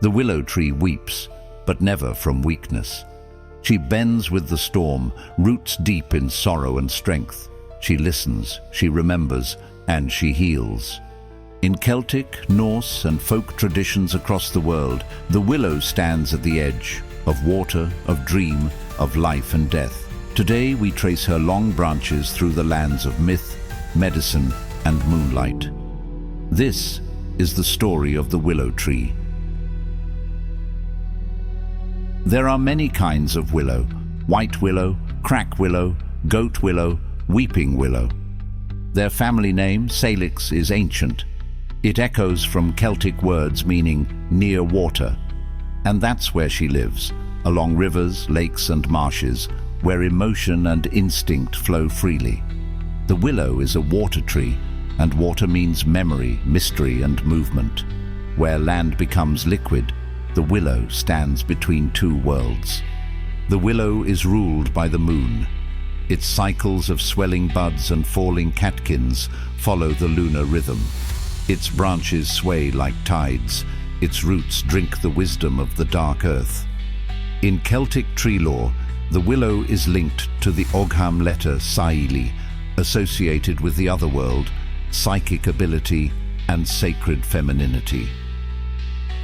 The willow tree weeps, but never from weakness. She bends with the storm, roots deep in sorrow and strength. She listens, she remembers, and she heals. In Celtic, Norse, and folk traditions across the world, the willow stands at the edge of water, of dream, of life and death. Today we trace her long branches through the lands of myth, medicine, and moonlight. This is the story of the willow tree. There are many kinds of willow: white willow, crack willow, goat willow, weeping willow. Their family name, Salix, is ancient. It echoes from Celtic words meaning near water. And that's where she lives, along rivers, lakes and marshes, where emotion and instinct flow freely. The willow is a water tree, and water means memory, mystery and movement. Where land becomes liquid, the willow stands between two worlds. The willow is ruled by the moon. Its cycles of swelling buds and falling catkins follow the lunar rhythm. Its branches sway like tides. Its roots drink the wisdom of the dark earth. In Celtic tree lore, the willow is linked to the Ogham letter Saili, associated with the other world, psychic ability, and sacred femininity.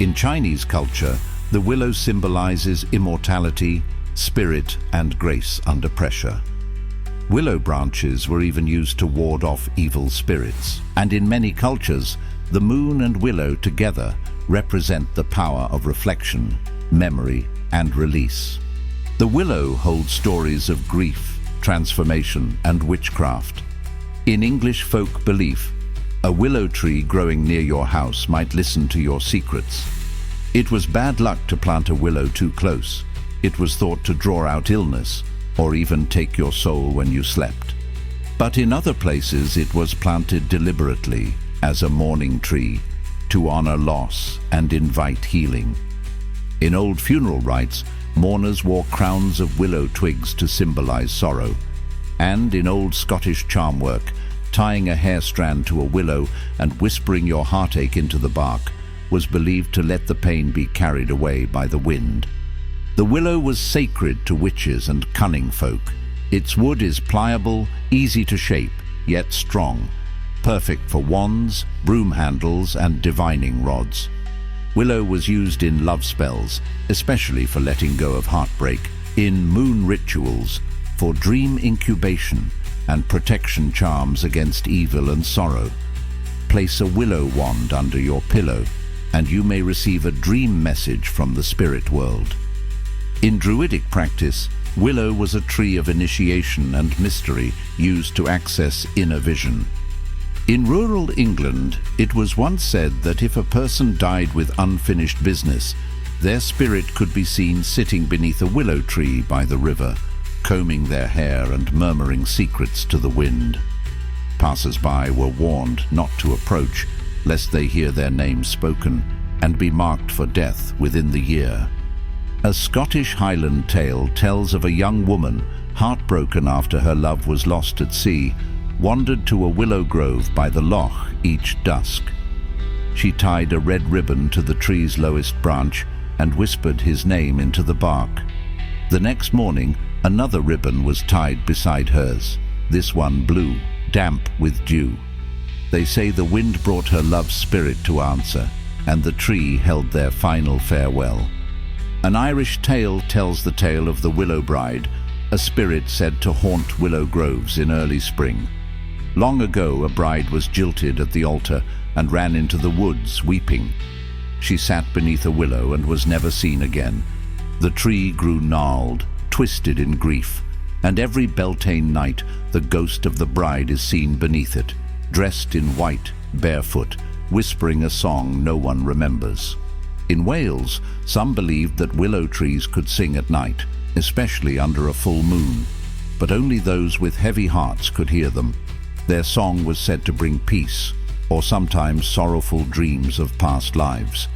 In Chinese culture, the willow symbolizes immortality, spirit, and grace under pressure. Willow branches were even used to ward off evil spirits. And in many cultures, the moon and willow together represent the power of reflection, memory, and release. The willow holds stories of grief, transformation, and witchcraft. In English folk belief, a willow tree growing near your house might listen to your secrets. It was bad luck to plant a willow too close. It was thought to draw out illness, or even take your soul when you slept. But in other places it was planted deliberately as a mourning tree to honor loss and invite healing. In old funeral rites, mourners wore crowns of willow twigs to symbolize sorrow. And in old Scottish charm work, tying a hair strand to a willow and whispering your heartache into the bark was believed to let the pain be carried away by the wind. The willow was sacred to witches and cunning folk. Its wood is pliable, easy to shape, yet strong, perfect for wands, broom handles, and divining rods. Willow was used in love spells, especially for letting go of heartbreak, in moon rituals, for dream incubation, and protection charms against evil and sorrow. Place a willow wand under your pillow, and you may receive a dream message from the spirit world. In Druidic practice, willow was a tree of initiation and mystery used to access inner vision. In rural England, it was once said that if a person died with unfinished business, their spirit could be seen sitting beneath a willow tree by the river, combing their hair and murmuring secrets to the wind. Passers-by were warned not to approach, lest they hear their names spoken and be marked for death within the year. A Scottish Highland tale tells of a young woman, heartbroken after her love was lost at sea, wandered to a willow grove by the loch each dusk. She tied a red ribbon to the tree's lowest branch and whispered his name into the bark. The next morning, another ribbon was tied beside hers, this one blue, damp with dew. They say the wind brought her love's spirit to answer, and the tree held their final farewell. An Irish tale tells the tale of the Willow Bride, a spirit said to haunt willow groves in early spring. Long ago, a bride was jilted at the altar and ran into the woods weeping. She sat beneath a willow and was never seen again. The tree grew gnarled, twisted in grief, and every Beltane night the ghost of the bride is seen beneath it, dressed in white, barefoot, whispering a song no one remembers. In Wales, some believed that willow trees could sing at night, especially under a full moon, but only those with heavy hearts could hear them. Their song was said to bring peace, or sometimes sorrowful dreams of past lives.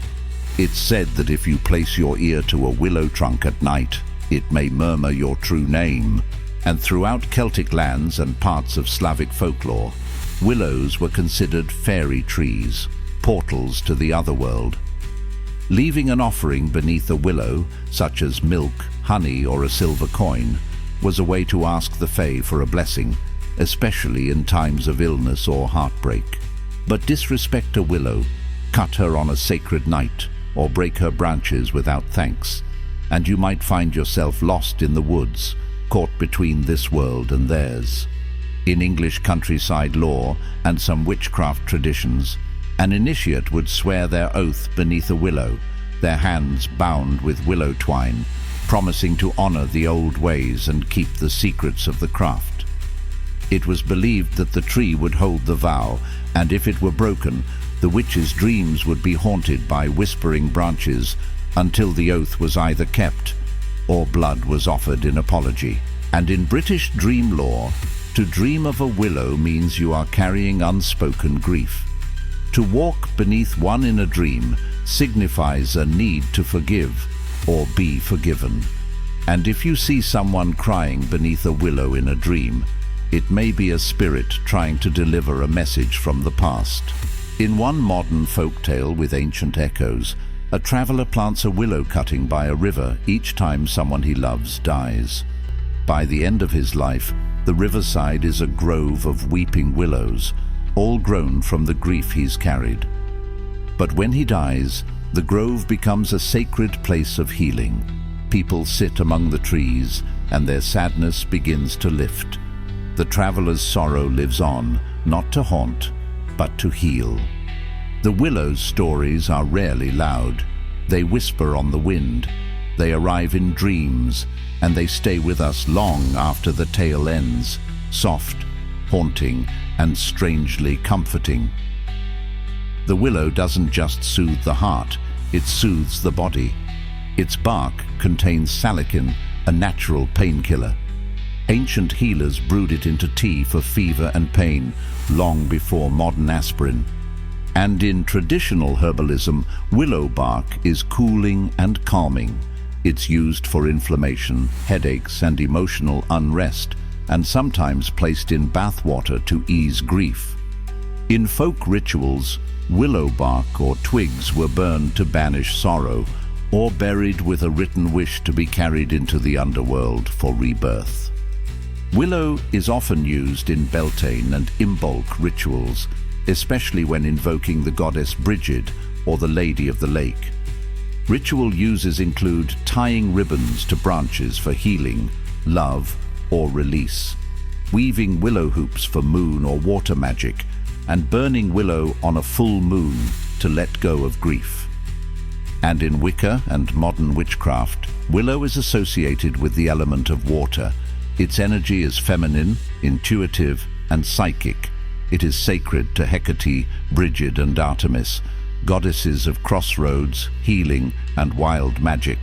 It's said that if you place your ear to a willow trunk at night, it may murmur your true name. And throughout Celtic lands and parts of Slavic folklore, willows were considered fairy trees, portals to the other world. Leaving an offering beneath a willow, such as milk, honey, or a silver coin, was a way to ask the Fae for a blessing, especially in times of illness or heartbreak. But disrespect a willow, cut her on a sacred night, or break her branches without thanks, and you might find yourself lost in the woods, caught between this world and theirs. In English countryside lore and some witchcraft traditions, an initiate would swear their oath beneath a willow, their hands bound with willow twine, promising to honor the old ways and keep the secrets of the craft. It was believed that the tree would hold the vow, and if it were broken, the witch's dreams would be haunted by whispering branches until the oath was either kept or blood was offered in apology. And in British dream lore, to dream of a willow means you are carrying unspoken grief. To walk beneath one in a dream signifies a need to forgive or be forgiven. And if you see someone crying beneath a willow in a dream, it may be a spirit trying to deliver a message from the past. In one modern folktale with ancient echoes, a traveler plants a willow cutting by a river each time someone he loves dies. By the end of his life, the riverside is a grove of weeping willows, all grown from the grief he's carried. But when he dies, the grove becomes a sacred place of healing. People sit among the trees, and their sadness begins to lift. The traveler's sorrow lives on, not to haunt, but to heal. The willow's stories are rarely loud. They whisper on the wind. They arrive in dreams, and they stay with us long after the tale ends, soft, haunting, and strangely comforting. The willow doesn't just soothe the heart, it soothes the body. Its bark contains salicin, a natural painkiller. Ancient healers brewed it into tea for fever and pain, long before modern aspirin. And in traditional herbalism, willow bark is cooling and calming. It's used for inflammation, headaches, and emotional unrest, and sometimes placed in bathwater to ease grief. In folk rituals, willow bark or twigs were burned to banish sorrow, or buried with a written wish to be carried into the underworld for rebirth. Willow is often used in Beltane and Imbolc rituals, especially when invoking the goddess Brigid or the Lady of the Lake. Ritual uses include tying ribbons to branches for healing, love, or release, weaving willow hoops for moon or water magic, and burning willow on a full moon to let go of grief. And in Wicca and modern witchcraft, willow is associated with the element of water. Its energy is feminine, intuitive, and psychic. It is sacred to Hecate, Brigid, and Artemis, goddesses of crossroads, healing, and wild magic.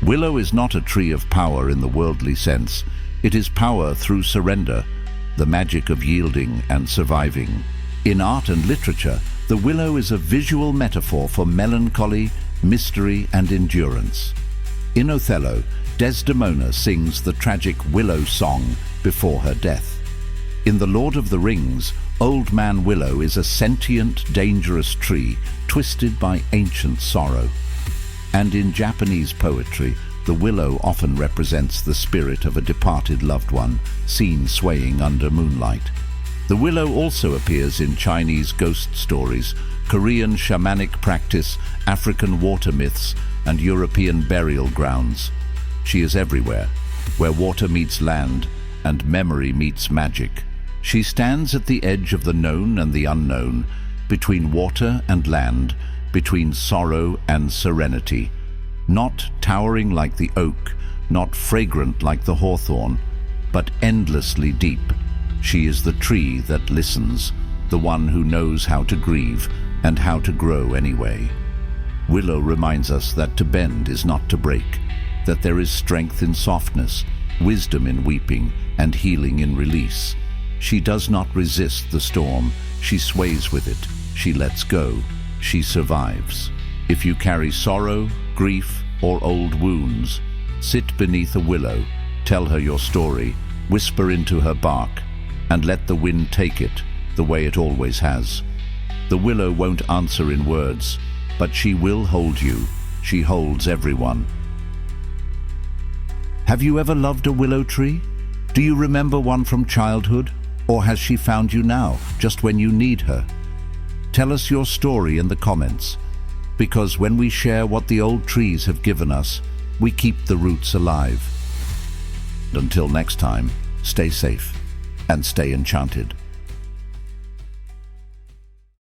Willow is not a tree of power in the worldly sense. It is power through surrender, the magic of yielding and surviving. In art and literature, the willow is a visual metaphor for melancholy, mystery, and endurance. In Othello, Desdemona sings the tragic Willow song before her death. In The Lord of the Rings, Old Man Willow is a sentient, dangerous tree twisted by ancient sorrow. And in Japanese poetry, the willow often represents the spirit of a departed loved one, seen swaying under moonlight. The willow also appears in Chinese ghost stories, Korean shamanic practice, African water myths, and European burial grounds. She is everywhere, where water meets land and memory meets magic. She stands at the edge of the known and the unknown, between water and land, between sorrow and serenity. Not towering like the oak, not fragrant like the hawthorn, but endlessly deep. She is the tree that listens, the one who knows how to grieve and how to grow anyway. Willow reminds us that to bend is not to break, that there is strength in softness, wisdom in weeping, and healing in release. She does not resist the storm, she sways with it, she lets go, she survives. If you carry sorrow, grief, or old wounds, sit beneath a willow, tell her your story, whisper into her bark, and let the wind take it, the way it always has. The willow won't answer in words, but she will hold you. She holds everyone. Have you ever loved a willow tree? Do you remember one from childhood? Or has she found you now, just when you need her? Tell us your story in the comments, because when we share what the old trees have given us, we keep the roots alive. Until next time, stay safe and stay enchanted.